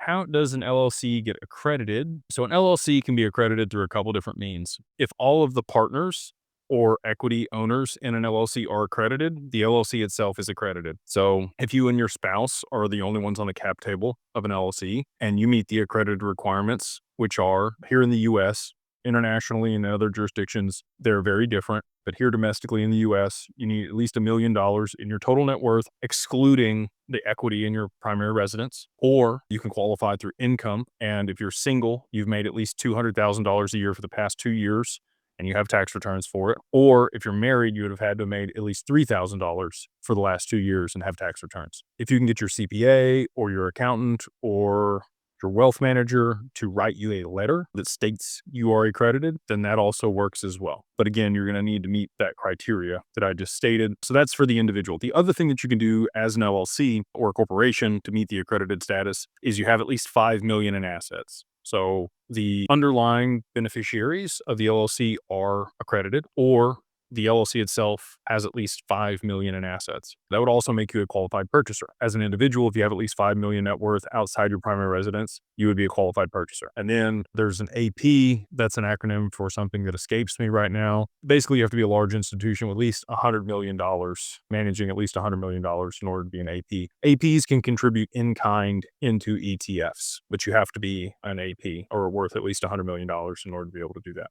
How does an LLC get accredited? So an LLC can be accredited through a couple different means. If all of the partners or equity owners in an LLC are accredited, the LLC itself is accredited. So if you and your spouse are the only ones on the cap table of an LLC and you meet the accredited requirements, which are here in the US, internationally in other jurisdictions, they're very different. But here domestically in the US, you need at least $1 million in your total net worth, excluding the equity in your primary residence, or you can qualify through income. And if you're single, you've made at least $200,000 a year for the past 2 years and you have tax returns for it. Or if you're married, you would have had to have made at least $3,000 for the last 2 years and have tax returns. If you can get your CPA or your accountant or your wealth manager to write you a letter that states you are accredited, then that also works as well. But again, you're going to need to meet that criteria that I just stated. So that's for the individual. The other thing that you can do as an LLC or a corporation to meet the accredited status is you have at least 5 million in assets. So the underlying beneficiaries of the LLC are accredited, or the LLC itself has at least 5 million in assets. That would also make you a qualified purchaser. As an individual, if you have at least 5 million net worth outside your primary residence, you would be a qualified purchaser. And then there's an AP. That's an acronym for something that escapes me right now. Basically, you have to be a large institution with at least $100 million, managing at least $100 million in order to be an AP. APs can contribute in kind into ETFs, but you have to be an AP or worth at least $100 million in order to be able to do that.